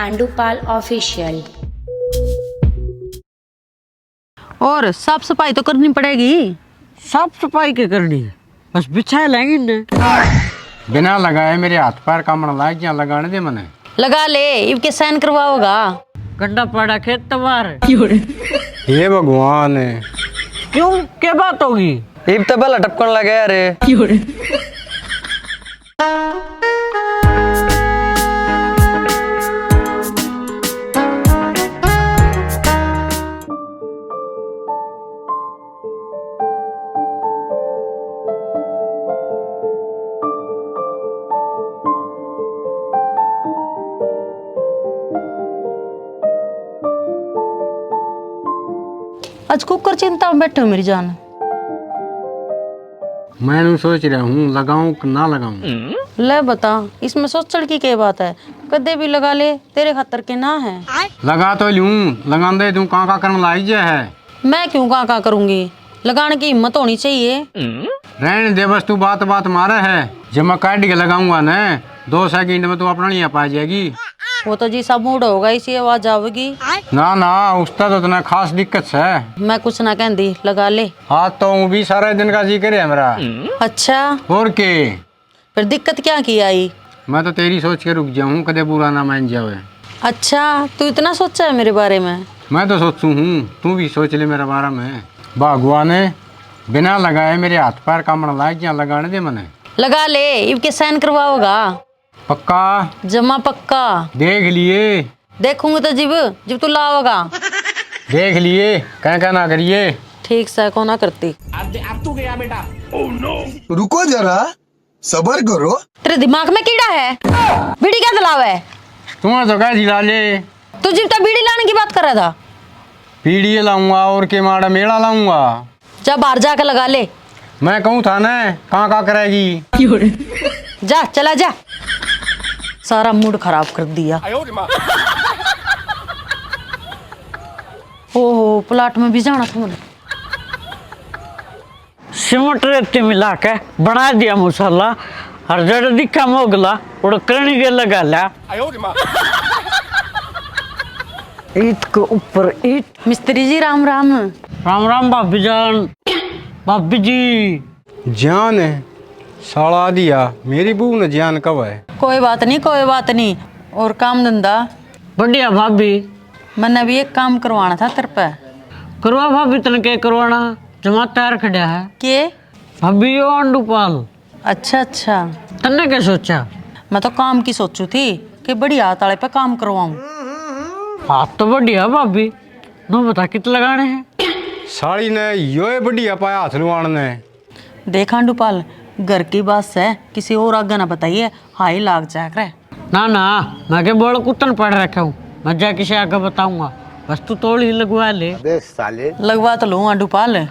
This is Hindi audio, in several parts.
आंडूपाल ऑफिशियल। और साफ सफाई तो करनी पड़ेगी। साफ सफाई क्या करनी है, बस बिछा लेंगे इन्हें। बिना लगाए मेरे हाथ पैर कामण लायक क्या लगाने दे मने। लगा ले, इनके साइन करवाओगा। गड्ढा पड़ा खेत तबार। हे भगवान, क्यों क्या बात होगी? इब तो भला टपकन लगे अरे। आज कुकर चिंता में बैठे हो मेरी जान। मैं सोच रहा हूँ लगाऊं कि ना लगाऊं। ले बता, इसमें सोचड़ की क्या बात है? कदे भी लगा ले, तेरे खातर के ना है। लगा तो लूं, लगा दे तू का करने लाई जे है। मैं क्यों का करूंगी, लगाने की हिम्मत होनी चाहिए। रहने दे बस, तू बात बात मारे है। जब मैं काट के लगाऊंगा न 2 सेकंड में तू अपना नहीं पा जाएगी। वो तो जी सब मूड होगा, इसी आवाज आवेगी। ना ना, उसका तो इतना खास दिक्कत है। मैं कुछ ना कहती, लगा ले। हाँ तो भी सारा दिन का जिक्र है मेरा। अच्छा, और के फिर दिक्कत क्या की आई? मैं तो तेरी सोच के रुक जाऊँ, कदे बुरा ना मान जावे। अच्छा, तू इतना सोचा है मेरे बारे में? मैं तो सोचू हूँ, तू भी सोच ले मेरे बारे में। भगवान ने बिना लगाए मेरे हाथ पैर कामण लायक क्या लगाने दे मने। लगा ले, इनके साइन करवाओगा। पक्का? जमा पक्का। देख लिए? देखूंगी तो जब तू लाओगा। देख लिए, क्या ना करिए। ठीक से को ना करती। अब तू गया बेटा। रुको जरा, सबर करो। तेरे दिमाग में कीड़ा है? बीड़ी क्या दलाव है? तुम्हारा तो क्या जिला ले। तू जितना बीड़ी लाने की बात कर रहा था। पीढ़ी लाऊंगा और के माड़ा मेला लाऊंगा। जा बाहर जाकर लगा ले। मैं कहूँ था ना, कहाँ करेगी। जा, चला जा। सारा मूड खराब कर दिया। ओहो, प्लाट में भी जाना था मुझे। सिमट रेती मिला के बना दिया मसाला, हर जड़ दिखा मोगला उड़ करनी के लगा ला। ईट के ऊपर ईट। मिस्त्री जी राम राम। राम राम भाभी जान। भाभी जी जान है साला दिया, मेरी बहू ने जान कब है। कोई बात नहीं, कोई बात नहीं। और काम धंधा बढ़िया भाभी। मैंने भी एक काम करवाना था तेरे पे। करवा भाभी, तने क्या करवाना? जमा तैयार खड़ा है के भाभी यो आंडूपाल। अच्छा अच्छा, तन्ने क्या सोचा? मैं तो काम की सोचू थी कि बढ़िया हाथ वाले पे काम करवाऊं। हाथ तो बढ़िया भाभी, नो बता कितने लगाने हैं? साड़ी ने यो बढ़िया पाया हाथ लुआन ने। देख आंडूपाल, घर की बात है, किसी और आगे ना बताइए, हाई लाग जाकर। ना ना, मैं के बोल कुतन पड़ रखा हूँ, मैं जा किसी आगे बताऊंगा। बस तू तोड़ ही लगवा ले। लगवा तो लूँ आंडूपाल,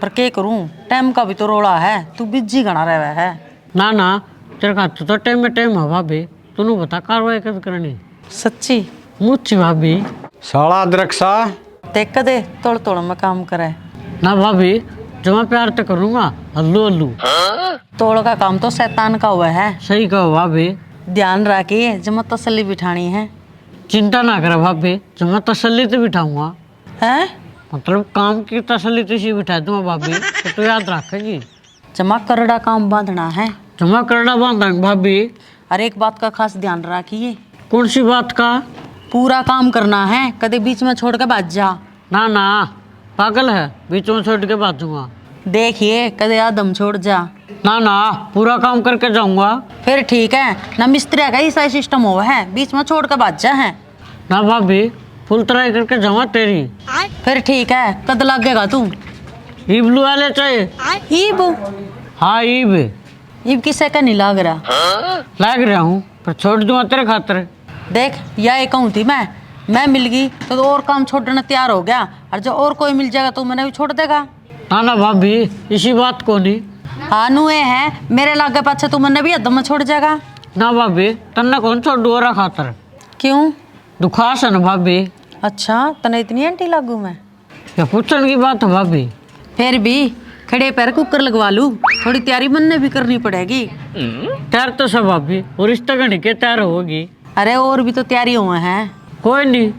पर क्या करूँ, टाइम का भी तो रोड़ा है। तू बिजी गना रहा है। ना ना, तेरे का तो टाइम में टाइम है भाभी। तूने बता कार्रवाई कब करनी? सच्ची मुझी भाभी। साला दरक्षा देख दे, तोड़ तोड़ में काम करे ना भाभी, जमा प्यार तो करूँगा अल्लू अल्लू। तोड़ का काम तो शैतान का हुआ है। सही कहो भाभी। ध्यान रखिए, जमा तसल्ली बिठानी है। चिंता ना करे भाभी, जमा तसल्ली तो बिठाऊंगा। हैं? मतलब काम की तसल्ली तो इसी बिठा दूंगा भाभी, तो तू याद रखेगी। जमा करड़ा काम बांधना है। जमा करना बांधेंगे भाभी। और एक बात का खास ध्यान रखिए। कौन सी बात का? पूरा काम करना है, कदे बीच में छोड़ के भाग जा। ना ना, पागल है, बीच में छोड़ के बाजूंगा। देखिए, कदे आदम छोड़ जा। ना ना, पूरा काम करके जाऊंगा। फिर ठीक है ना, मिस्त्री का ऐसा सिस्टम हुआ है, बीच में छोड़ के भाग जा है ना भाभी, फुल ट्राई करके जाऊंगा तेरी। फिर ठीक है, कद लगेगा तू? ईबलू वाले चाहिए? ईब? हाँ ईब। ईब किसे का नहीं लग रहा? लग रहा हूँ, पर छोड़ दूंगा तेरे खातिर। देख, यह कहूँ थी मैं मिल गई तो और काम छोड़ने तैयार हो गया, और जो और कोई मिल जाएगा तो मैंने भी छोड़ देगा। ना ना भाभी, इसी बात को नहीं। हाँ नुए है, मेरे लागे पाछे तू मैंने भी एकदम में छोड़ जाएगा। ना भाभी, तन्ने कौन छोड़ दूँ और खातर? क्यों? दुखास है ना भाभी। अच्छा, तने इतनी एंटी लागू मैं? क्या पूछने की बात है भाभी? फिर भी खड़े पैर कुकर लगवा लूं, थोड़ी तैयारी बनने भी करनी पड़ेगी। तैयार तो सब भाभी, और रिश्ता घड़ी के तैयार होगी। अरे और भी तो तैयारी हुए हैं। कोई नहीं,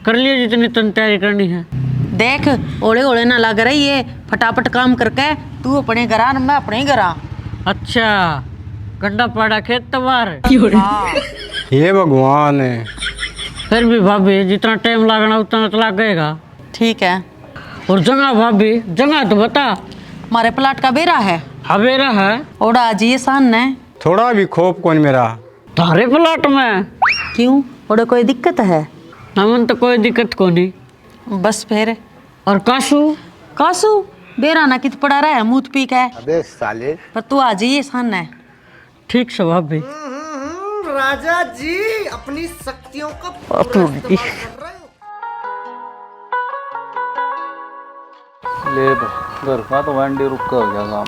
कर लिए जितनी तन तैयारी करनी है। देख ओले ओले ना लग रही है, फटाफट काम करके तू अपने घरा मैं अपने घरा। अच्छा, गड्ढा पाड़ा खेत तबार। हाँ। हे भगवान है। फिर भी भाभी जितना टाइम लगना उतना तो लगेगा। ठीक है। और जगह भाभी, जगह तो बता। हमारे प्लाट का बेरा है। हवेरा है। ओड़ा आज ये सान है। थोड़ा भी खोप कौन मेरा। तारे प्लाट में क्यों, ओड़ा कोई दिक्कत है? हमन तो कोई दिक्कत को नहीं। बस फिर। और कासू कासू बेरा ना कित पड़ा रहा है मुँह पी के। अबे साले। पर तू आज ये सान है। ठीक से भाभी। राजा जी अपनी शक्तियों का ले घर का तो वैंडी रुका हो गया काम।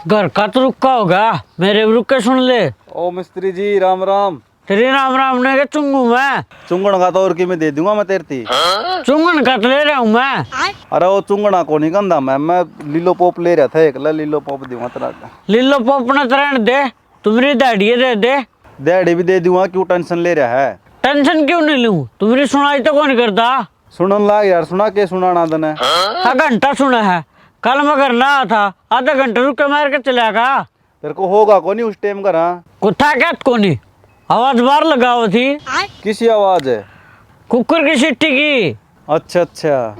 घर का तो रुका होगा, मेरे भी रुके सुन ले। ओ मिस्त्री जी राम राम। तेरे राम राम ने के चुंगू मैं। चुंगण का तो और की मैं दे दूंगा मैं तेरती। चुंगन का तो ले रहा हूँ मैं। अरे वो चुंगना को नहीं कंधा मैं लीलो पॉप ले रहा था, एक लीलो पॉप दूंगा तेरा। लीलो पॉप न तरह दे, तुम्हारी दाढ़ी दे दे। डैडी भी दे दूंगा, क्यों टेंशन ले रहा है? टेंशन क्यों नहीं लूं, तुम्हारी सुनाई तो कौन करता। सुनन लाग यार, सुना के सुनाना तने। हाँ घंटा सुना है, कल मगर ना था, आधा घंटा रुक के मार के चलेगा। तेरे को होगा को नहीं उस टाइम का ना? कुत्ता क्या को नहीं, आवाज बाहर लगाओ थी। किसी आवाज है? कुकर की सीटी की। अच्छा अच्छा,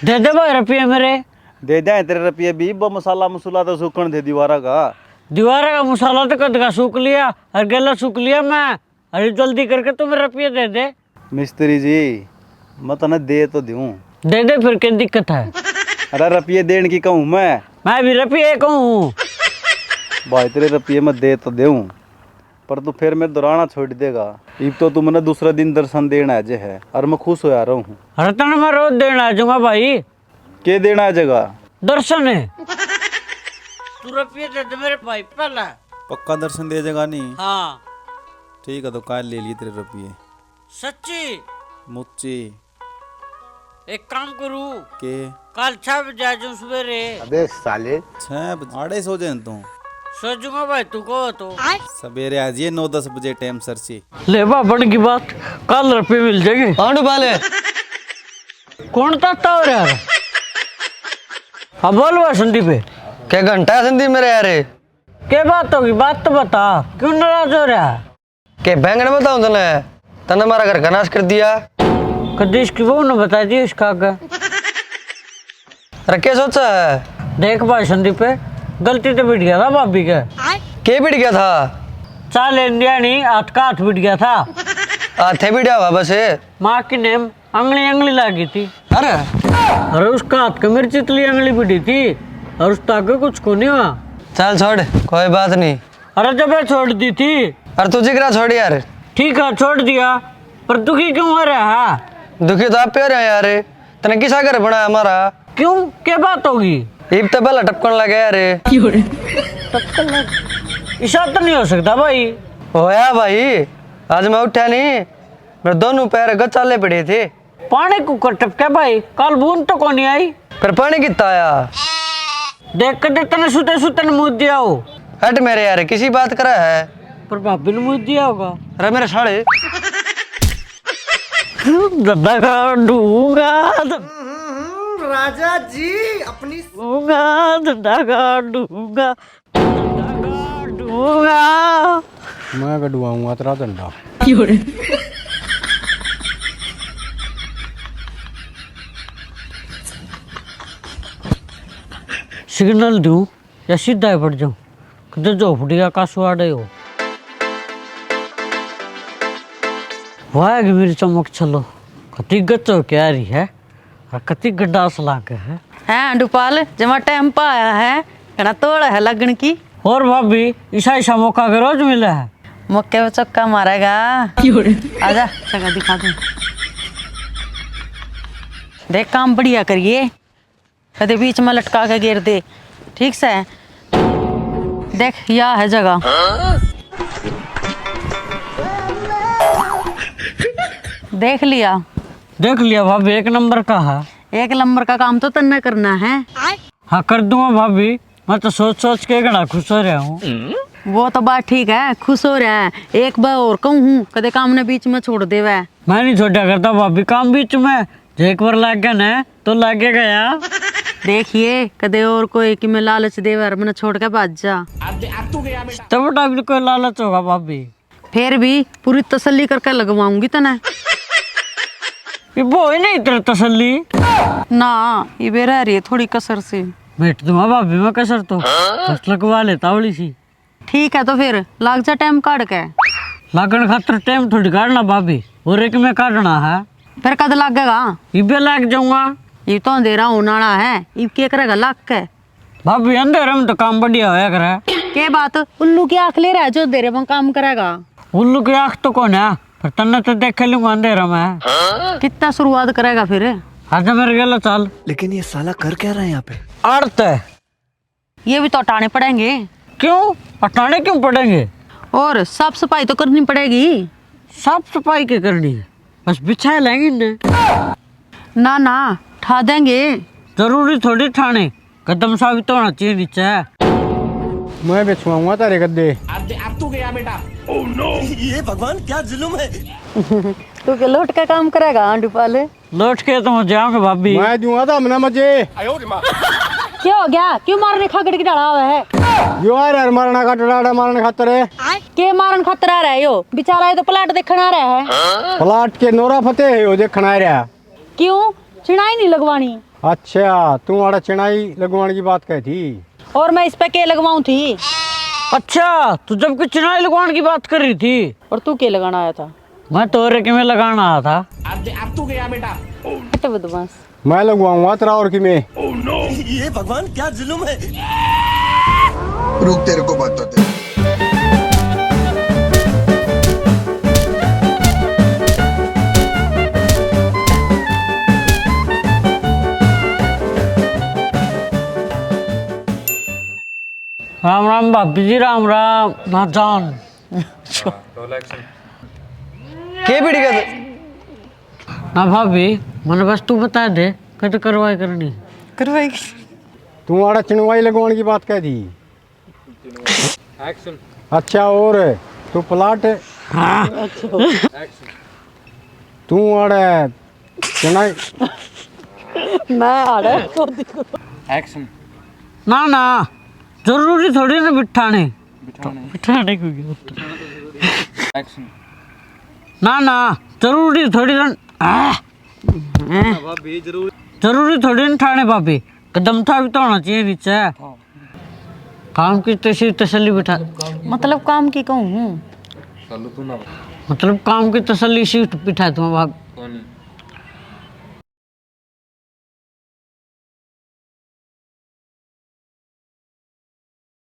दे दे भाई रुपये मेरे। दे दे तेरे रुपये भी। मसाला मसूला तो सूखण दे दीवारा का। दीवार का मसाला तो कद का सूख लिया और गला सूख लिया मैं। अरे जल्दी करके तुम रुपये दे दे। मिस्त्री जी मैं तने दे तो दूं। दे दे फिर क्या दिक्कत है। अरे रुपये देने की कहूँ मैं भी रुपये कहूँ। भाई तेरे रुपये मैं दे तो दूं, पर तू फिर मेरे दोराना छोड़ देगा। अब तो तू मैंने दूसरा दिन दर्शन देना है और मैं खुश हो रहा हूँ। अरे तने मैं रोज देना आ जाऊंगा भाई। के देना है जगह? दर्शन है। तू रुपये दे दे मेरे भाई पहला। पक्का दर्शन दे जगह नहीं? हाँ ठीक है, तो काल ले लिए तेरे रुपये। सच्ची मुच्ची एक काम करूँ, के कल 6 बजे आ जाऊँ सवेरे। अबे साले। 6 बजे आड़े सो जाए तू? सो जाऊंगा भाई, तू कहो तो। सवेरे आ जाइए 9-10 बजे टाइम सरसी। ले बन की बात, कल रुपये मिल जाएंगे। आंडू पाले कौन ताता हो रहा है? अब बोल संदीप, क्या घंटा है संदीप मेरे यारे? क्या बात होगी, बात तो बता, क्यों नाराज हो रहा है? के बैंगन बताऊं तने, तने हमारा घर का नाश कर दिया। कदीश की बहू ने बता दी उसका का। अरे क्या सोचा है? देख भाई संदीप, गलती तो बिट गया था भाभी का। के बिट गया था? चाल इंडिया नहीं, हाथ का हाथ बिट गया था। हाथे बिटा हुआ बस। माँ की नेम अंगली लगी थी। अरे उसका हाथ का मेरी चितली अंगली बिटी थी और उस आगे कुछ को नहीं हुआ। चल छोड़, कोई बात नहीं। अरे जब मैं छोड़ दी थी। अरे तुझे क्या छोड़ यार? ठीक है छोड़ दिया, पर दुखी क्यों हो रहा है? दुखी तो आप पे रहे यार। तने किसा घर बना हमारा? क्यों, क्या बात होगी? ईब तो पहले टपकन लगे यार। ऐसा तो नहीं हो सकता भाई। होया भाई, आज मैं उठा नहीं, मेरे दोनों पैर गचाले पड़े थे। पानी कुकर टपका भाई, कल बूंद तो कौन आई। फिर पानी कितना आया? देख कर तने सुते सुते ने मुँह दिया हो। हट मेरे यार, किसी बात करा है? पर भाभी ने मुँह दिया होगा। अरे मेरे साले दूंगा राजा जी अपनी दूंगा मैं कटवाऊंगा तेरा डंडा। सिग्नल दूं या सीधा ही पड़ जाऊं? किधर झोपड़ी का कासुआड़े हो। वाह मेरी चमक चलो, कति गच्चो क्या रही है और कति गड्ढा सला के है। हैं डुपाल जमा टाइम पा आया है, कना तोड़ है लगन की। और भाभी ऐसा मौका के रोज मिला है। मौके पे चक्का मारेगा। आजा जगह दिखा दूं। देख काम बढ़िया करिए, कदे बीच में लटका के गिर दे। ठीक से देख, यह है जगह। देख लिया? देख लिया भाभी, एक नंबर का है। एक नंबर का काम तो तन्ने करना है। हाँ कर दूंगा भाभी, मैं तो सोच सोच के घड़ा खुश हो रहा हूँ। वो तो बात ठीक है, खुश हो रहा है। एक बार और कहूँ हूँ, कदे काम ने बीच में छोड़ दे वह। मैं नहीं छोड़ा करता भाभी काम बीच में, जो एक बार लग गया ना तो लगे गया। देखिए कदे और कोई कि मैं लालच दे वर मैंने छोड़ के भाग जा। तब टाइम कोई लालच होगा भाभी। फिर भी पूरी तसल्ली करके लगवाऊंगी तना। ये वो ही नहीं तेरा तसल्ली। ना ये बेरा रही है थोड़ी कसर से। बैठ दूंगा भाभी मैं कसर तो बस लगवा लेता बड़ी सी। ठीक है तो फिर लाग जा टाइम काट के। लागण खातर टाइम थोड़ी काटना भाभी, और एक में काटना है। फिर कद लगेगा? इबे लग जाऊंगा। ये तो अंधेरा होने वाला है, इब क्या करेगा लाग के? भाभी अंधेरे में तो काम बढ़िया होया करे। के बात उल्लू की आंख ले रहा है जो अंधेरे में काम करेगा? उल्लू की आँख तो कौन है, पर तन्ने तो देख लूंगा अंधेरा में। कितना शुरुआत करेगा फिर? आजा मेरे गेला चल। लेकिन ये साला कर क्या रहा है यहाँ पे? अर्थ है। ये भी तो हटाने पड़ेंगे। क्यों हटाने क्यों पड़ेंगे? और साफ सफाई तो करनी पड़ेगी। साफ सफाई क्या करनी है, बस बिछा लेंगे ना। ना ना ठा देंगे। जरूरी थोड़ी ठाने, कदम साबित होना चाहिए नीचे। मैं बिछवाऊंगा तेरे गद्दे। ये भगवान क्या जुल्म है। तू के लौट का काम करेगा आंडू पाले? लौट के तो जाओगे भाभी। मैं दूंगा था हमने मजे। क्या हो गया? क्यों मारने खागड़ की डरा हुआ है? यो आ रहा है मारना का डराड़ा मारने खातर है। के मारन खातर आ रहा है यो? बेचारा है तो प्लाट देखने आ रहा है। प्लाट के नोरा फतेह है यो देखना आ रहा। क्यों चिनाई नहीं लगवानी? अच्छा तू आड़ा चिनाई लगवाने की बात कही थी, और मैं इस पे के लगवाऊं थी? अच्छा तू जब कुछ चुनाई लगवाने की बात कर रही थी, और तू के लगाना आया था? मैं तो रेके में लगाना आया था। हट बदमाश। मैं लगवाऊंगा तेरा और की में। ये भगवान क्या जुल्म है। रुक तेरे को बताते हैं। राम राम भाभी जी, राम राम ना जान। के बीड़ी का ना भाभी मैंने बस तू बता दे कद करवाई करनी। करवाई। तू आड़ा चिनवाई लगवाने की बात कह दी। अच्छा और तू प्लाट तू आड़ा चिनाई मैं आ रहा ना ना जरूरी थोड़ी ना बिठाने बिठाने को क्या। ना ना जरूरी थोड़ी ना जरूरी थोड़ी ना ठाने भाभी, कदम था भी तो होना चाहिए नीचे। काम की तसल्ली बिठा। मतलब काम की कहूँ? मतलब काम की तसल्ली सी बिठा तुम भाग।